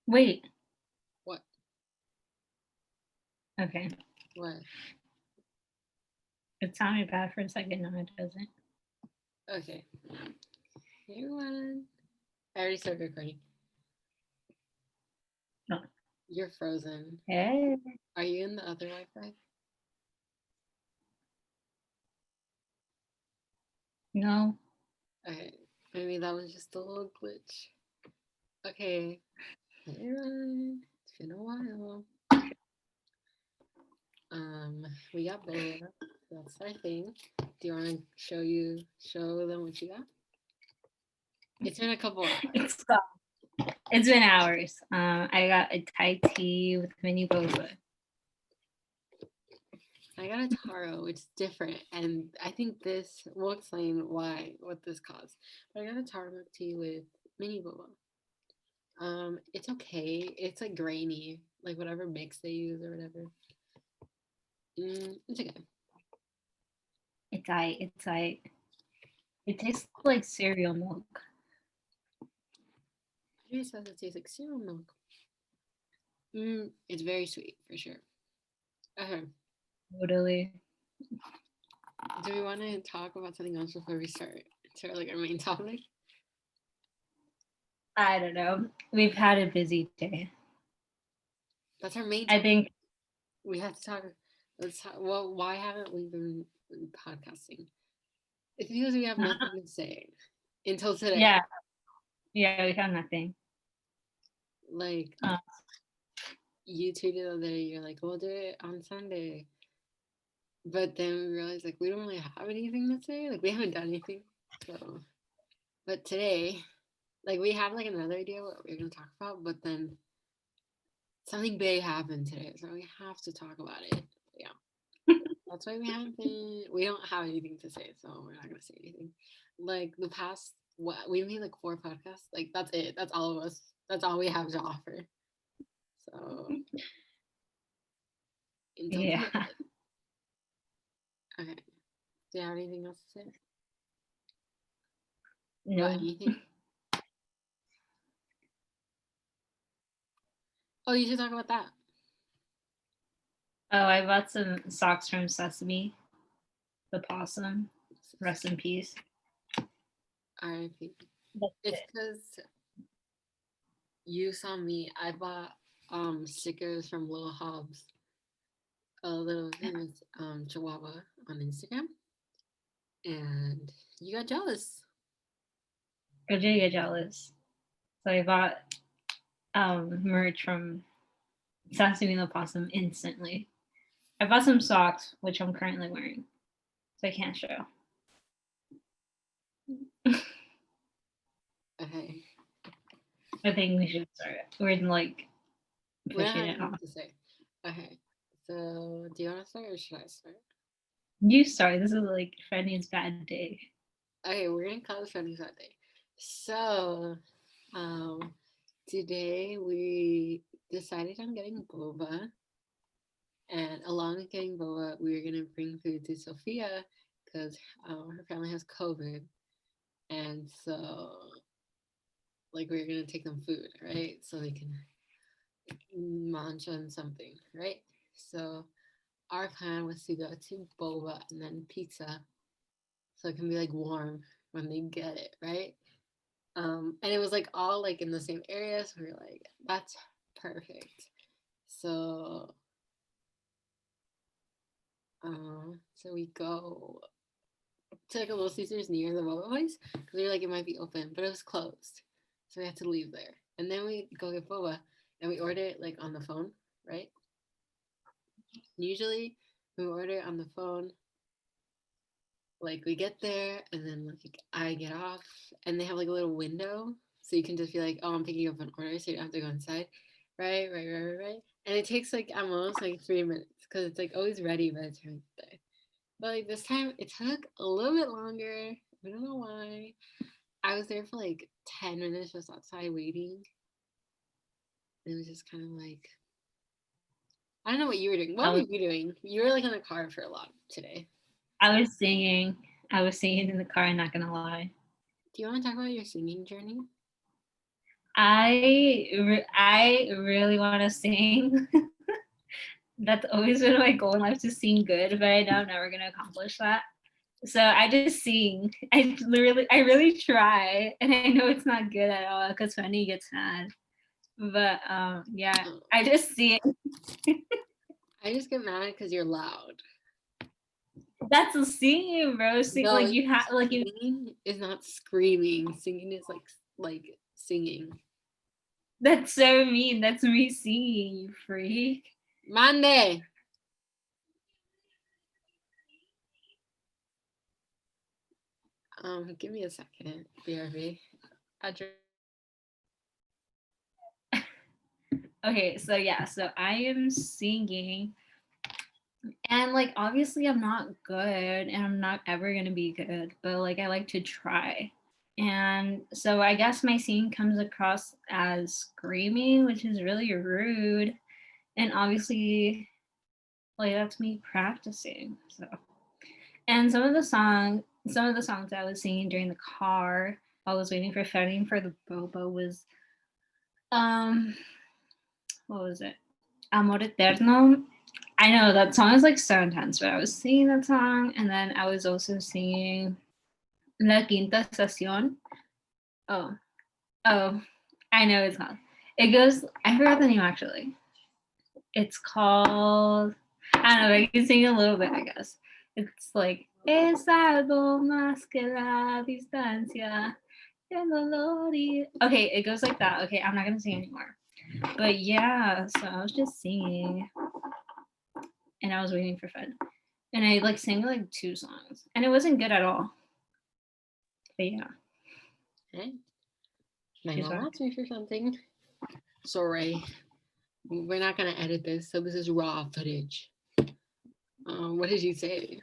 Wait. What? Okay. What? It sounded bad for a second. No, it doesn't. Okay. Hey everyone. I already started recording. No. You're frozen. Hey. Are you in the other Wi-Fi? No. Okay. Maybe that was just a little glitch. Okay. Hey everyone. It's been a while. We got boba. That's our thing. Do you want to show them what you got? It's been a couple hours. It's been hours. I got a Thai tea with mini boba. I got a taro, which is different, and I think this will explain what this caused. But I got a taro milk tea with mini boba. It's okay. It's like grainy, like whatever mix they use or whatever. It's okay. It's like it tastes like cereal milk. It says it tastes like cereal milk. It's very sweet for sure. Okay. Totally. Do we want to talk about something else before we start like our main topic? I don't know. We've had a busy day. That's our main topic. I think we have to talk. Well, why haven't we been podcasting? It's because we have nothing to say until today. Yeah, we have nothing. Like you tweeted the other day, you're like, we'll do it on Sunday. But then we realized like we don't really have anything to say. Like we haven't done anything. So but today, like we have like another idea what we're gonna talk about, but then something big happened today, so we have to talk about it. Yeah. That's why we don't have anything to say, so we're not gonna say anything. Like the past we made like 4 podcasts. Like that's it. That's all of us. That's all we have to offer. So yeah. Okay. Do you have anything else to say? No. About anything? Oh, you should talk about that. Oh, I bought some socks from Sesame, the possum. Rest in peace. R.I.P. It's because you saw me. I bought stickers from Little Hobbs, a little famous Chihuahua on Instagram, and you got jealous. I did get jealous. So I bought merch from Sesame the Possum instantly. I bought some socks, which I'm currently wearing, so I can't show. Okay. I think we should start. We're like pushing it off. To say. Okay. So, do you want to start or should I start? You start. This is like Fanny's bad day. Okay, we're gonna call it Fanny's bad day. So, today we decided on getting boba, and along with getting boba, we were gonna bring food to Sophia because her family has COVID, and so like we were gonna take them food, right? So they can munch on something, right? So our plan was to go to boba and then pizza, so it can be like warm when they get it, right? And it was like all like in the same area, so we were like, that's perfect. So so we go to like a Little Caesars near the boba place because we were like it might be open, but it was closed, so we had to leave there. And then we go get boba, and we order it like on the phone, right? Usually, we order it on the phone. Like we get there, and then like I get off, and they have like a little window, so you can just be like, "Oh, I'm picking up an order," so you don't have to go inside, right? And it takes like at most like 3 minutes because it's like always ready by the time it's there. But like this time, it took a little bit longer. I don't know why. I was there for like 10 minutes just outside waiting. It was just kind of like I don't know what you were doing. What were you doing? You were like in the car for a lot today. I was singing. In the car. I'm not gonna lie. Do you want to talk about your singing journey? I really want to sing. That's always been my goal in life, to sing good, but I know I'm never gonna accomplish that. So I just sing. I really try, and I know it's not good at all because Fanny gets mad. But yeah, Oh, I just sing. I just get mad because you're loud. That's a singing, bro. Sing No, like you have like you. singing is not screaming. Singing is like singing. That's so mean. That's me singing, you freak. Mande. Give me a second, BRB. Okay, so yeah, so I am singing, and like obviously I'm not good, and I'm not ever gonna be good, but like I like to try. And so I guess my singing comes across as screaming, which is really rude. And obviously, like that's me practicing. So, and some of the songs I was singing during the car while I was waiting for Fetting for the Boba was um what was it? Amor Eterno. I know that song is like so intense, but I was singing that song, and then I was also singing La Quinta Estación. Oh, oh, I know it's called. It goes. I forgot the name actually. It's called. I don't know. I can sing a little bit. I guess it's like es algo más que la distancia. Okay, it goes like that. Okay, I'm not gonna sing anymore. But yeah, so I was just singing, and I was waiting for Fed, and I like sang like 2 songs, and it wasn't good at all. But yeah, Hey, my she's mom back. asked me for something. Sorry, we're not gonna edit this, so this is raw footage. What did you say?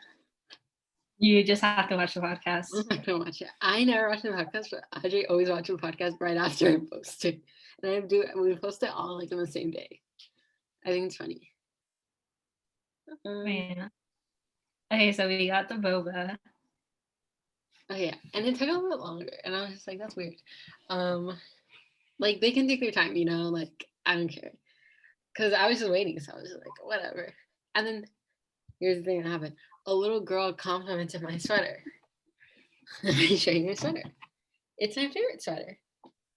You just have to watch the podcast. I'm not gonna watch it. I never watch the podcast, but Audrey always watches the podcast right after I post it, and we post it all like on the same day. I think it's funny. Yeah. Okay, so we got the boba. Oh yeah, and it took a little bit longer, and I was just like, that's weird. Like they can take their time, you know. Like I don't care, because I was just waiting, so I was just like, whatever. And then here's the thing that happened: a little girl complimented my sweater. Let me show you my sweater. It's my favorite sweater.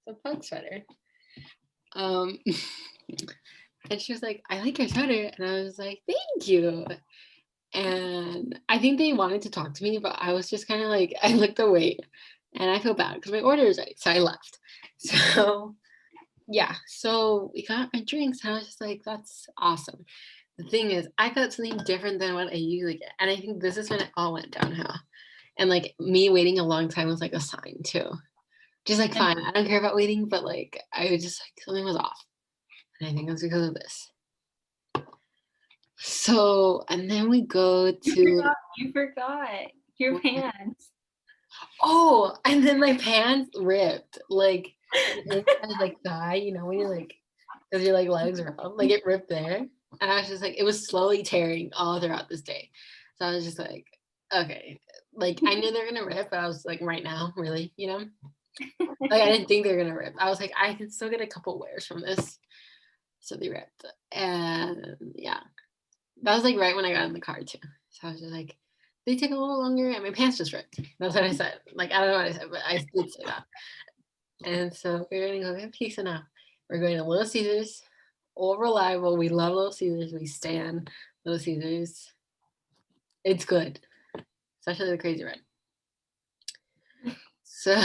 It's a pug sweater. Um, and she was like, "I like your sweater," and I was like, "Thank you." And I think they wanted to talk to me, but I was just kind of like, I looked away, and I feel bad because my order is ready, so I left. So yeah, so we got our drinks, and I was just like, "That's awesome." The thing is, I got something different than what I usually get, and I think this is when it all went downhill. And like me waiting a long time was like a sign too. Just like fine, I don't care about waiting, but like I was just like something was off, and I think it was because of this. So and then we go to You forgot your pants. oh, and then my pants ripped like inside like thigh, you know when you're like because your like legs are up, like it ripped there, and I was just like it was slowly tearing all throughout this day. So I was just like, okay, like I knew they're gonna rip, but I was like, right now, really, you know. Like I didn't think they were gonna rip. I was like, I can still get a couple wears from this. So they ripped. And yeah. That was like right when I got in the car too. So I was just like, they take a little longer and my pants just ripped. That's what I said. Like I don't know what I said, but I did say that. And so we're gonna go get pizza now. We're going to Little Caesars. All reliable. We love Little Caesars. We stand Little Caesars. It's good. Especially the crazy ride. So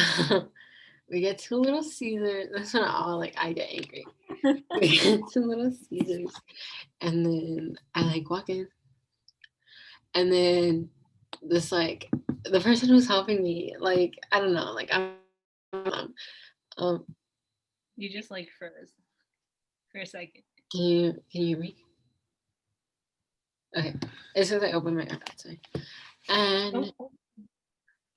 we get to Little Caesars. That's when all like I get angry. We get to Little Caesars, and then I like walk in, and then this like the person who's helping me, like I don't know, like I'm um You just like froze for a second. can you hear me? Okay, it's because I opened my iPad, sorry. And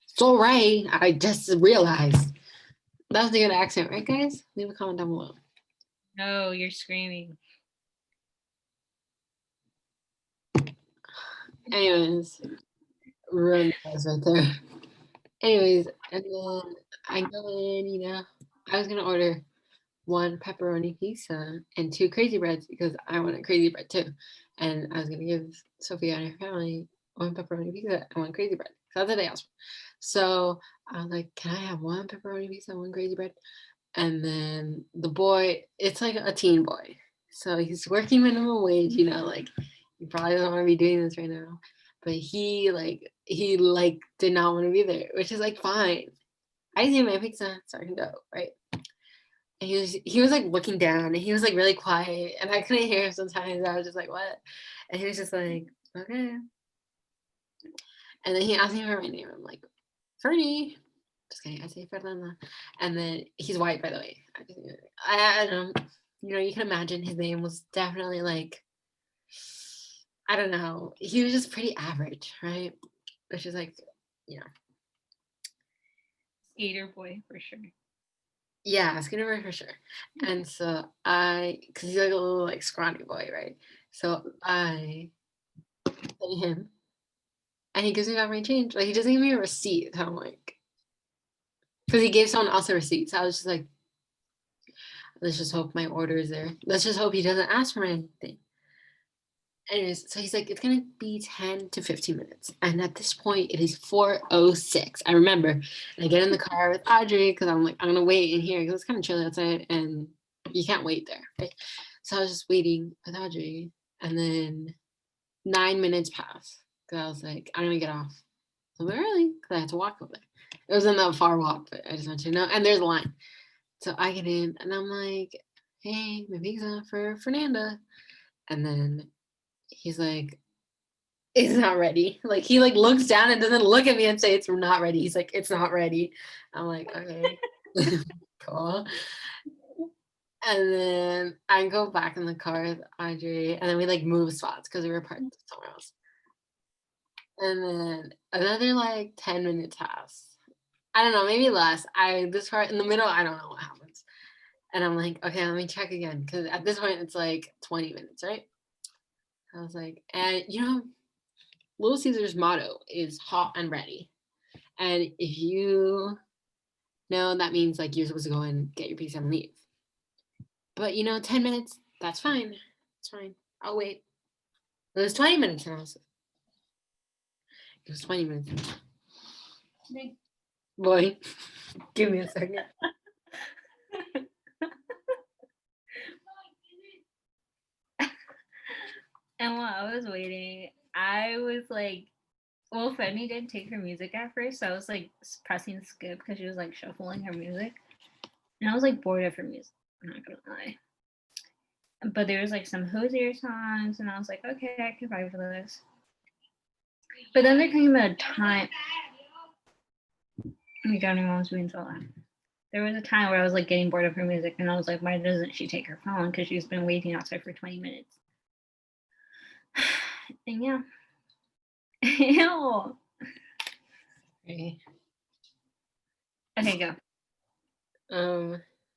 it's all right. I just realized that was a good accent, right, guys? Leave a comment down below. No, you're screaming. Anyways, ruined guys right there. Anyways, and then I go in, you know, I was gonna order one pepperoni pizza and two crazy breads because I wanted crazy bread too. And I was gonna give Sophia and her family one pepperoni pizza and one crazy bread. So that's what they asked for. So I was like, can I have one pepperoni pizza and one crazy bread? And then the boy, it's like a teen boy. So he's working minimum wage, like he probably doesn't want to be doing this right now. But he did not want to be there, which is like fine. I just need my pizza so I can go, right? And he was like looking down and he was like really quiet and I couldn't hear him sometimes. I was just like, what? And he was just like, okay. And then he asked me for my name. I'm like, Fernie. Just kidding. I say Fernanda. And then he's white, by the way. I don't, you can imagine his name was definitely like, I don't know. He was just pretty average, right? Which is like, Skater boy for sure. Yeah, skater boy for sure. And so because he's like a little like scrawny boy, right? So I pay him and he gives me back my change. Like he doesn't give me a receipt. So I'm like, because he gave someone else a receipt. So I was just like, let's just hope my order is there. Let's just hope he doesn't ask for anything. Anyways, so he's like, it's gonna be 10 to 15 minutes. And at this point, it is 4:06. I remember. And I get in the car with Audrey because I'm like, I'm gonna wait in here because it's kind of chilly outside and you can't wait there. Right? So I was just waiting with Audrey. And then 9 minutes pass. Because I was like, I'm gonna get off a little bit early because I had to walk over there. It wasn't that far walk, but I just want you to know. And there's a line. So I get in and I'm like, hey, my pizza for Fernanda. And then he's like, it's not ready. Like he like looks down and doesn't look at me and say it's not ready. He's like, it's not ready. I'm like, okay, cool. And then I go back in the car with Audrey, and then we like move spots because we were parked somewhere else. And then another like 10 minutes pass. I don't know, maybe less. This part in the middle, I don't know what happens. And I'm like, okay, let me check again because at this point it's like 20 minutes, right? I was like, and Little Caesar's motto is hot and ready. And if you know, that means like you're supposed to go and get your pizza and leave. But 10 minutes, that's fine. It's fine. I'll wait. It was 20 minutes. And it was 20 minutes. Boy, give me a second. And while I was waiting, I was like, well, Fanny didn't take her music at first, so I was like pressing skip because she was like shuffling her music. And I was like bored of her music, I'm not gonna lie. But there was like some Hosier songs, and I was like, okay, I can vibe for this. But then there came a time. Oh my god, my mom's being so loud. There was a time where I was like getting bored of her music, and I was like, why doesn't she take her phone? Because she's been waiting outside for 20 minutes. And yeah. Ew. Okay. Okay, go.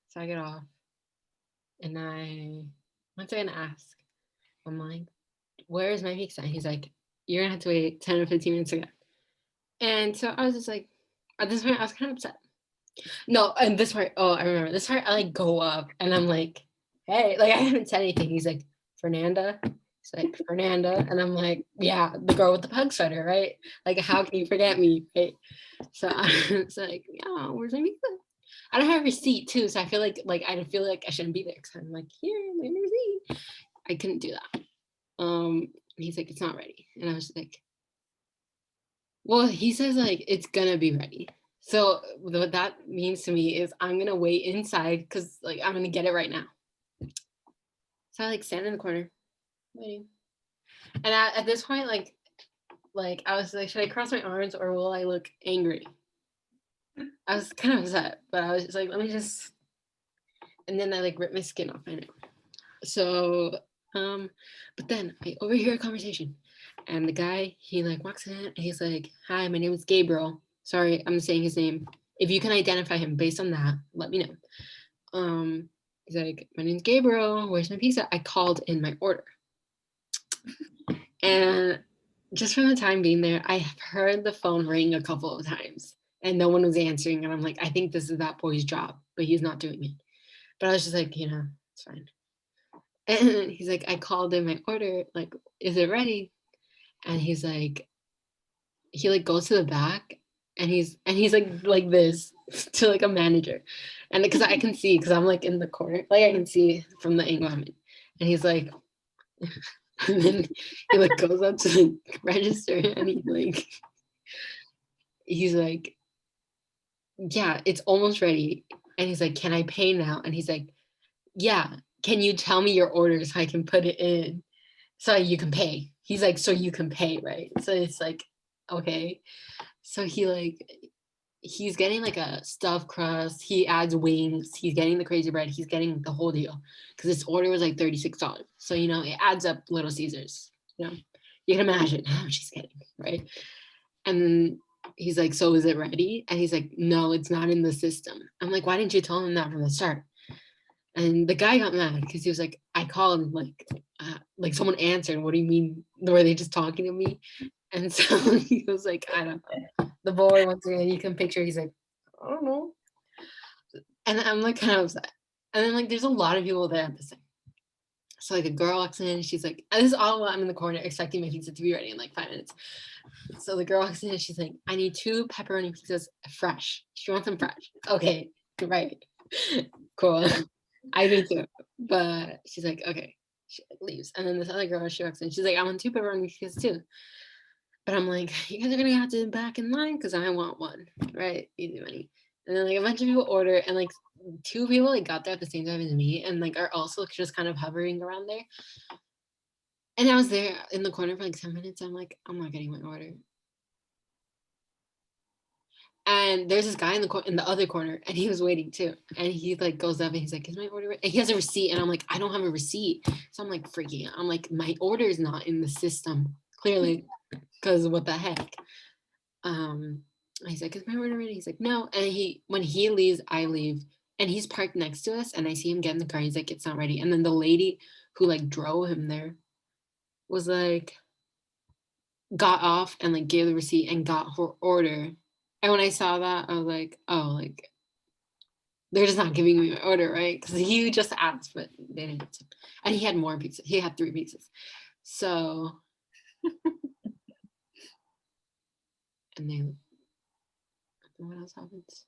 So I get off, and once again ask, I'm like, where is my pizza? And he's like, you're gonna have to wait 10 or 15 minutes again. And so I was just like, at this point, I was kind of upset. No, and this part, I remember this part. I like go up, and I'm like, hey, like I haven't said anything. He's like, Fernanda. He's like, Fernanda, and I'm like, yeah, the girl with the pug sweater, right? Like, how can you forget me, right? So I was like, yeah, where's my pizza? I don't have a receipt too, so I feel like I feel like I shouldn't be there because I'm like, here, my receipt. I couldn't do that. He's like, it's not ready, and I was like, well, he says like it's gonna be ready. So what that means to me is I'm gonna wait inside because like I'm gonna get it right now. So I like stand in the corner, waiting. And at this point, like I was like, should I cross my arms or will I look angry? I was kind of upset, but I was just like, let me just. And then I like ripped my skin off. I know. So, but then I overhear a conversation, and the guy he like walks in and he's like, "Hi, my name is Gabriel. Sorry, I'm saying his name. If you can identify him based on that, let me know." He's like, "My name's Gabriel. Where's my pizza? I called in my order." And just from the time being there, I have heard the phone ring a couple of times and no one was answering. And I'm like, I think this is that boy's job, but he's not doing it. But I was just like, it's fine. And he's like, I called in my order, like, is it ready? And he's like, he like goes to the back and he's like this to like a manager. And because I can see, because I'm like in the corner, like I can see from the angle I'm in. And he's like, and then he like goes up to the register and he's like, yeah, it's almost ready. And he's like, can I pay now? And he's like, yeah, can you tell me your order so I can put it in so you can pay? He's like, so you can pay, right? So it's like, okay. So he's getting like a stuffed crust. He adds wings. He's getting the crazy bread. He's getting the whole deal because this order was like $36. So it adds up Little Caesars. You can imagine how much he's getting, right? And then he's like, "So is it ready?" And he's like, "No, it's not in the system." I'm like, "Why didn't you tell him that from the start?" And the guy got mad because he was like, "I called, like someone answered. What do you mean? Were they just talking to me?" And so he was like, "I don't know." The boy, once again, you can picture, he's like, "I don't know." And I'm like kind of upset. And then like there's a lot of people there at the same. So like a girl walks in, she's like, and this is all while I'm in the corner expecting my pizza to be ready in like 5 minutes. So the girl walks in and she's like, I need 2 pepperoni pizzas fresh. She wants them fresh. Okay, right. Cool. I do too. But she's like, okay. She like leaves. And then this other girl, she walks in. She's like, I want 2 pepperoni pizzas too. But I'm like, you guys are gonna have to back in line because I want one. Right? Easy money. And then like a bunch of people order and like 2 people like got there at the same time as me and like are also just kind of hovering around there. And I was there in the corner for like 10 minutes. I'm like, I'm not getting my order. And there's this guy in the other corner, and he was waiting too. And he like goes up and he's like, "Is my order ready?" And he has a receipt, and I'm like, "I don't have a receipt." So I'm like freaking out. I'm like, "My order is not in the system, clearly, because what the heck?" Um, he's like, "Is my order ready?" He's like, "No." And when he leaves, I leave, and he's parked next to us, and I see him get in the car. He's like, "It's not ready." And then the lady who like drove him there was like, got off and like gave the receipt and got her order. And when I saw that, I was like, "Oh, like." They're just not giving me my order, right? Because he just asked, but they didn't. And he had more pizzas. He had 3 pizzas. So, and then what else happens?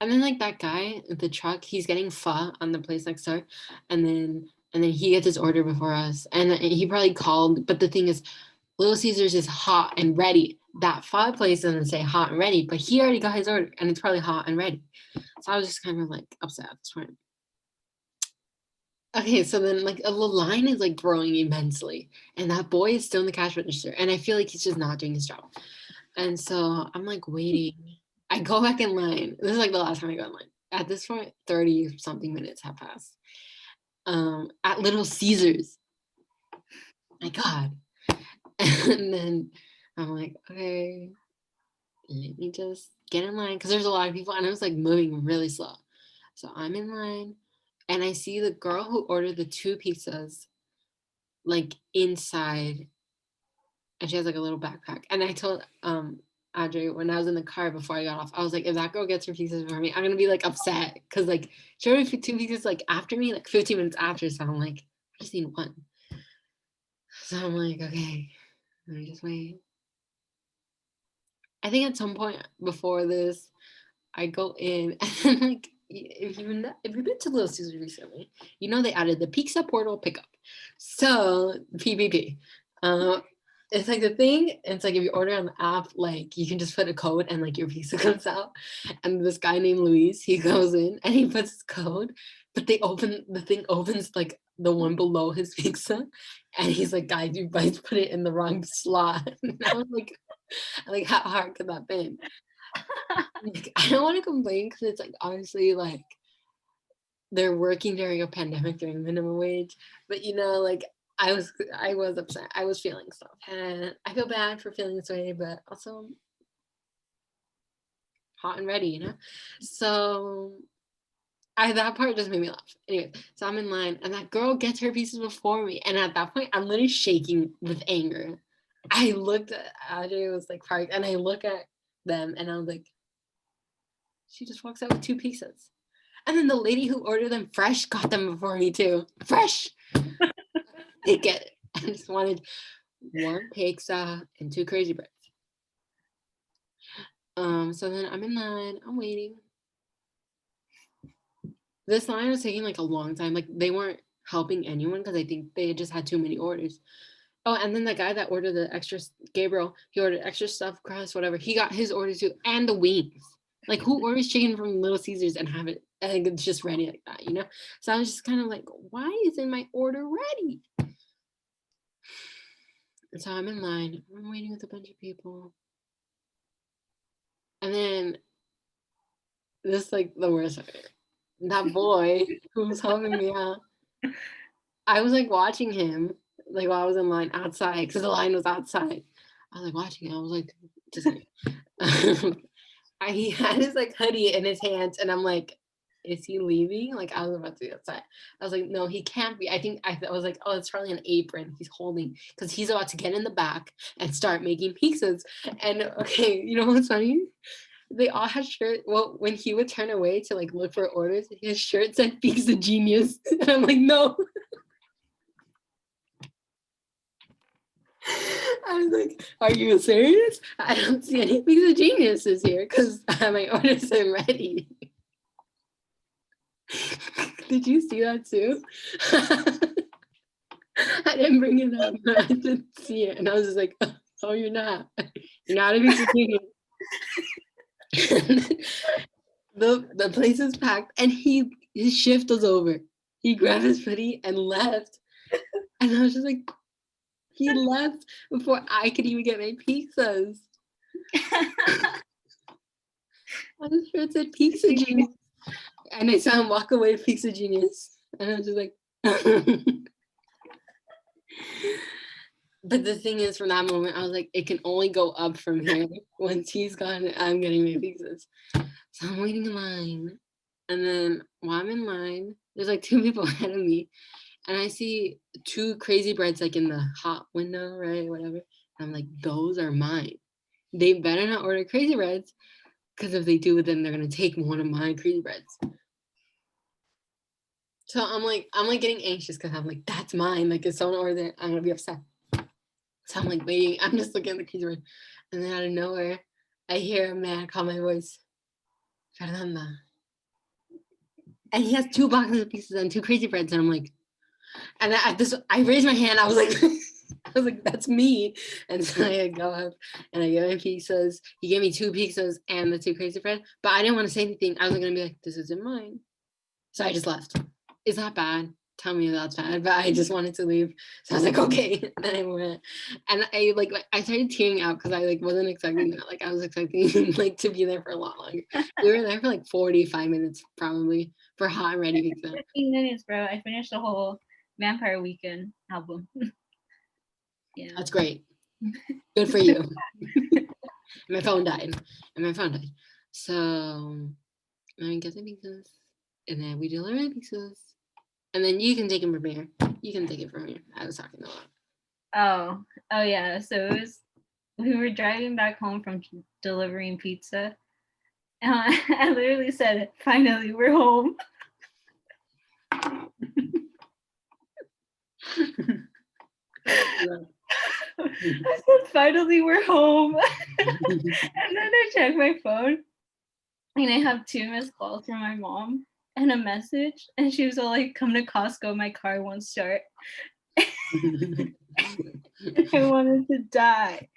And then like that guy at the truck, he's getting pho on the place next door, and then he gets his order before us, and he probably called. But the thing is, Little Caesars is hot and ready. That pho place doesn't say hot and ready, but he already got his order, and it's probably hot and ready. So I was just kind of like upset at this point. Okay, so then like the line is like growing immensely, and that boy is still in the cash register, and I feel like he's just not doing his job. And so I'm like waiting. I go back in line. This is like the last time I go in line. At this point, 30 something minutes have passed. At Little Caesars. My God. And then I'm like, okay, let me just get in line because there's a lot of people, and I was like moving really slow. So I'm in line, and I see the girl who ordered the 2 pizzas like inside, and she has like a little backpack. And I told Audrey when I was in the car before I got off, I was like, if that girl gets her pizzas for me, I'm gonna be like upset because like she ordered 2 pizzas like after me, like 15 minutes after. So I'm like, I just need one. So I'm like, okay, let me just wait. I think at some point before this, I go in and like if you've been to Little Caesars recently, they added the Pizza Portal pickup. So PPP. It's like the thing. It's like if you order on the app, like you can just put a code and like your pizza comes out. And this guy named Luis, he goes in and he puts his code, but the thing opens like the one below his pizza, and he's like, "Guys, you guys put it in the wrong slot." And I was like, how hard could that be? Like, I don't want to complain because it's like obviously like they're working during a pandemic during minimum wage, but like I was upset. I was feeling stuff, and I feel bad for feeling this way, but also hot and ready. So that part just made me laugh. Anyway, so I'm in line, and that girl gets her pieces before me, and at that point, I'm literally shaking with anger. I looked at Audrey was like parked, and I look at them, and I was like, she just walks out with 2 pizzas. And then the lady who ordered them fresh got them before me too. Fresh. They get it. I just wanted one pizza and 2 crazy breads. So then I'm in line, I'm waiting. This line was taking like a long time. Like they weren't helping anyone because I think they just had too many orders. Oh, and then the guy that ordered the extra, Gabriel, he ordered extra stuffed crust, whatever. He got his order too, and the wings. Like who orders chicken from Little Caesars and have it and it's just ready like that, you know? So I was just kind of like, why isn't my order ready? And so I'm in line. I'm waiting with a bunch of people. And then this like the worst part. That boy who was helping me out, I was like watching him like while I was in line outside because the line was outside. I was like watching him. I was like, just he had his like hoodie in his hands, and I'm like, is he leaving? Like I was about to be outside. I was like, no, he can't be. I was like, oh, it's probably an apron he's holding because he's about to get in the back and start making pizzas. And okay, you know what's funny? They all had shirts. Well, when he would turn away to like look for orders, his shirt said Pizza Genius. And I'm like, no. I was like, are you serious? I don't see any Pizza Geniuses here because my orders are ready. Did you see that too? I didn't bring it up, but I did see it. And I was just like, oh, you're not. You're not a Pizza Genius. The place is packed and his shift was over. He grabbed his hoodie and left. And I was just like, he left before I could even get my pizzas. On his shirt said Pizza Genius. And I saw him walk away with Pizza Genius. And I was just like, but the thing is, from that moment, I was like, it can only go up from here. Once he's gone, I'm getting my pizzas. So I'm waiting in line. And then while I'm in line, there's like 2 people ahead of me. And I see 2 crazy breads like in the hot window, right? Whatever. And I'm like, those are mine. They better not order crazy breads. Because if they do, then they're gonna take one of my crazy breads. So I'm like getting anxious because I'm like, that's mine. Like if someone orders it, I'm gonna be upset. So I'm like waiting. I'm just looking at the crazy bread. And then out of nowhere, I hear a man call my voice, Fernanda. And he has 2 boxes of pizzas and 2 crazy breads. And I'm like, and I raised my hand. I was like, that's me. And so I go up and I get my pizzas. He gave me 2 pizzas and the 2 crazy bread. But I didn't want to say anything. I was gonna be like, this isn't mine. So I just left. Is that bad? Tell me that's bad. But I just wanted to leave. So I was like, okay. And then I went. And I started tearing out because I like wasn't expecting that. Like I was expecting like to be there for a lot longer. We were there for like 45 minutes probably for hot and ready pizza. 15 minutes, bro. I finished the whole Vampire Weekend album. Yeah. That's great. Good for you. My phone died. So I get the pizzas. And then we deliver the pizzas. And then you can take them from here. You can take it from here. I was talking a lot. Oh yeah. So we were driving back home from delivering pizza. And I literally said, finally, we're home. I said, finally, we're home. And then I checked my phone and I have 2 missed calls from my mom and a message. And she was all like, come to Costco, my car won't start. I wanted to die.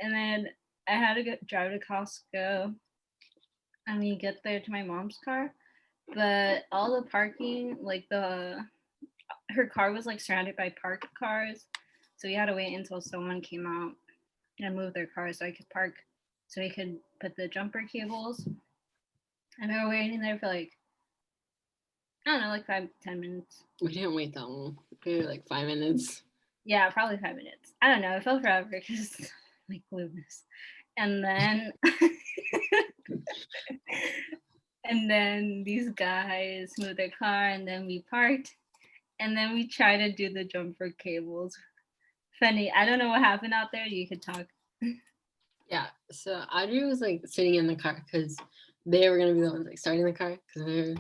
And then I had to drive to Costco and we get there to my mom's car. But all the parking, like her car was like surrounded by parked cars. So we had to wait until someone came out and moved their car so I could park, so we could put the jumper cables. And we were waiting there for like, I don't know, like 5-10 minutes. We didn't wait that long. We were like 5 minutes. Yeah, probably 5 minutes. I don't know. It felt forever because like glueless. And then and then these guys moved their car and then we parked and then we tried to do the jumper cables. Funny, I don't know what happened out there. You could talk. Yeah, so Audrey was like sitting in the car because they were gonna be the ones like starting the car because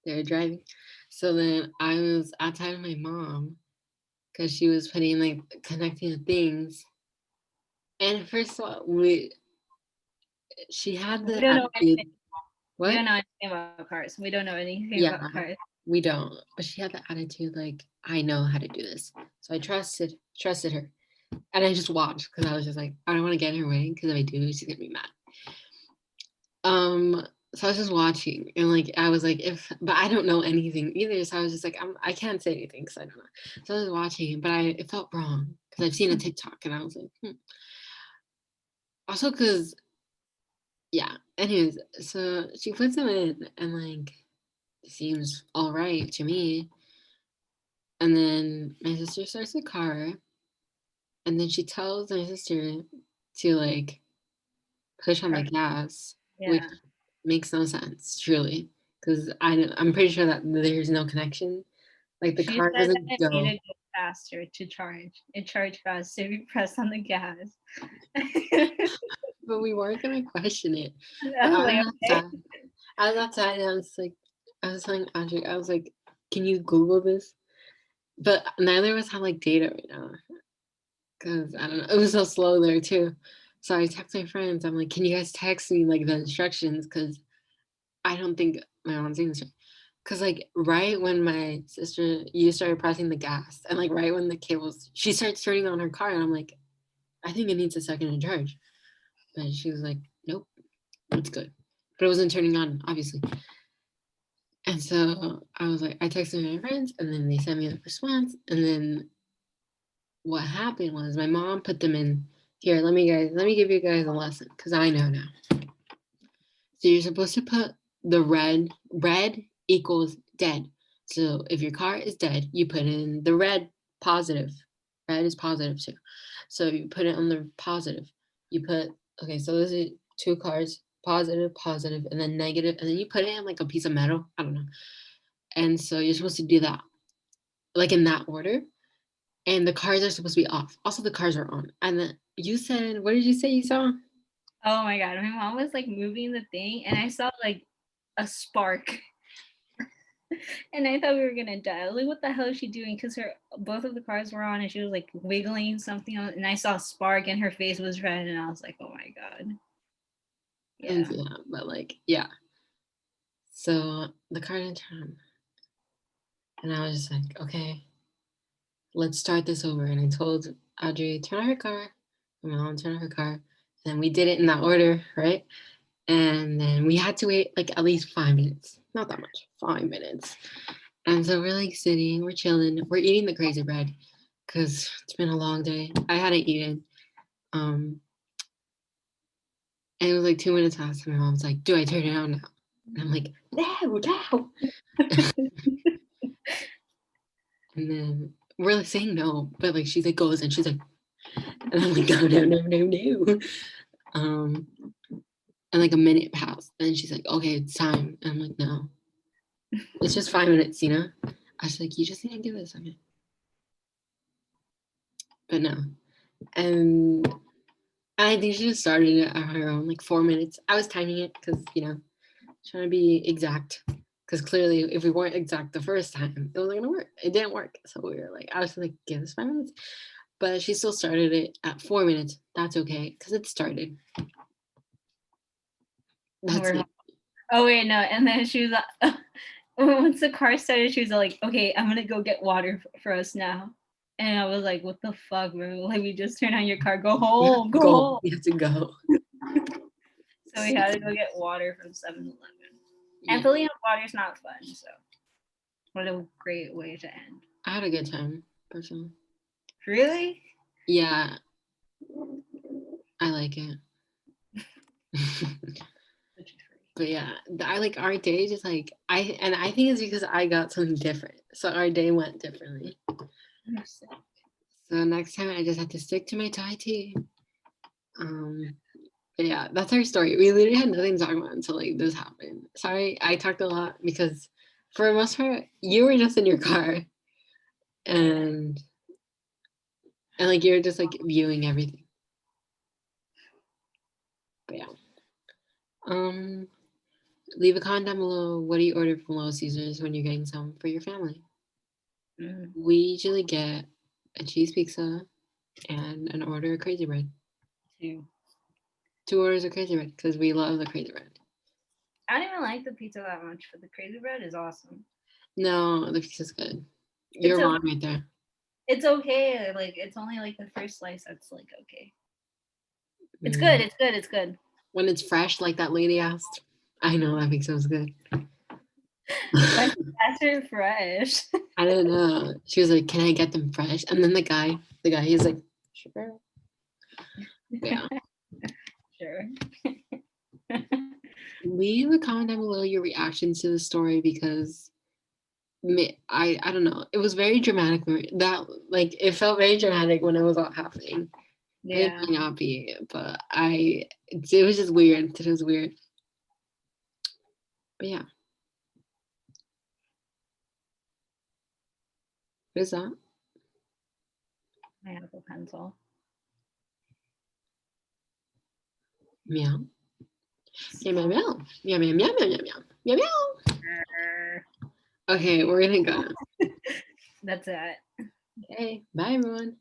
They were driving. So then I was outside of my mom because she was putting like connecting the things. And first of all, she had We the don't know attitude. anything. We What? don't know anything about cars. We don't know anything Yeah, about cars. we don't. But she had the attitude like, I know how to do this. So I trusted her. And I just watched because I was just like, I don't want to get in her way because if I do, she's gonna be mad. So I was just watching and like I was like, if but I don't know anything either. So I was just like, I can't say anything because I don't know. So I was watching, but it felt wrong because I've seen a TikTok and I was like, Also because yeah. Anyways, so she puts them in and like it seems all right to me. And then my sister starts the car and then she tells my sister to like push on the gas, which Yeah. makes no sense, truly, because I'm pretty sure that there's no connection. Like the She car said that doesn't it go. made it go faster to charge. It charged faster if you press on the gas. But we weren't gonna question it. I But was I like, was okay. outside. I was outside and I was telling Andre, I was like, can you Google this? But neither of us have like data right now. Cause I don't know. It was so slow there too. So I text my friends. I'm like, can you guys text me like the instructions? Cause I don't think my mom's saying this right. Cause like right when my sister you started pressing the gas and like right when the cables she starts turning on her car and I'm like, I think it needs a second to charge. But she was like, nope, it's good. But it wasn't turning on, obviously. And so I was like, I texted my friends and then they sent me a response. And then what happened was my mom put them in here. Let me give you guys a lesson because I know now. So you're supposed to put the red equals dead. So if your car is dead, you put in the red positive. Red is positive too. So you put it on the positive. You put okay, so those are two cars, positive, positive, and then negative, and then you put it in like a piece of metal. I don't know. And so you're supposed to do that, like in that order. And the cars are supposed to be off. Also, the cars are on. And then you said, what did you say you saw? Oh my god, my mom was like moving the thing and I saw like a spark. And I thought we were gonna die. I was like, what the hell is she doing? Because her both of the cars were on and she was like wiggling something on, and I saw a spark and her face was red and I was like, oh my god. And Yeah. yeah, but like, yeah. So the car didn't turn. And I was just like, okay, let's start this over. And I told Audrey, turn on her car. My mom turned on her car. And we did it in that order, right? And then we had to wait like at least 5 minutes. Not that much, 5 minutes. And so we're like sitting, we're chilling, we're eating the crazy bread because it's been a long day. I hadn't eaten. Um, and it was like 2 minutes past. And my mom's like, do I turn it on now? And I'm like, no, no. And then we're like saying no, but like she's like goes and she's like, and I'm like, no, no, no, no, no. Um, and like a minute passed, and she's like, okay, it's time. And I'm like, no, it's just 5 minutes, you know. I was like, you just need to give it a second. But no, and I think she just started it at her own like 4 minutes. I was timing it because trying to be exact. Because clearly, if we weren't exact the first time, it wasn't gonna work. It didn't work. So we were like, I was like, give us 5 minutes. But she still started it at 4 minutes. That's okay, because it started. That's We're it. Oh wait, no. And then she was like, once the car started, she was like, "Okay, I'm gonna go get water for us now." And I was like, "What the fuck, bro? Like, we just turned on your car. Go We have home, to go go. home." We have to go. So we had to go get water from 7-Eleven. And Yeah, filling up water is not fun. So what a great way to end. I had a good time, personally. Really? Yeah, I like it. But yeah, I like our day just like I think it's because I got something different. So our day went differently. So next time I just have to stick to my Thai tea. Um but yeah, that's our story. We literally had nothing to talk about until like this happened. Sorry, I talked a lot because for the most part, you were just in your car and like you're just like viewing everything. But yeah. Um Leave a comment down below. What do you order from Little Caesars when you're getting some for your family? Mm, We usually get a cheese pizza and an order of crazy bread. too. 2 orders of crazy bread because we love the crazy bread. I don't even like the pizza that much, but the crazy bread is awesome. No, the pizza's good. You're It's wrong right there. It's okay. Like it's only like the first slice that's like okay. It's Mm. good. It's good. It's good. When it's fresh, like that lady asked. I know that pizza was good. That's her fresh. I don't know. She was like, "Can I get them fresh?" And then the guy, he's like, "Sure." Yeah. Sure. Leave a comment down below your reactions to the story because I don't know. It was very dramatic. That like it felt very dramatic when it was all happening. It Yeah. might not be, but it was just weird. It was weird. But yeah. What is that? My Apple Pencil. Meow. Meow meow meow. Meow meow meow meow meow meow meow. Okay, we're gonna go. That's it. Okay, bye everyone.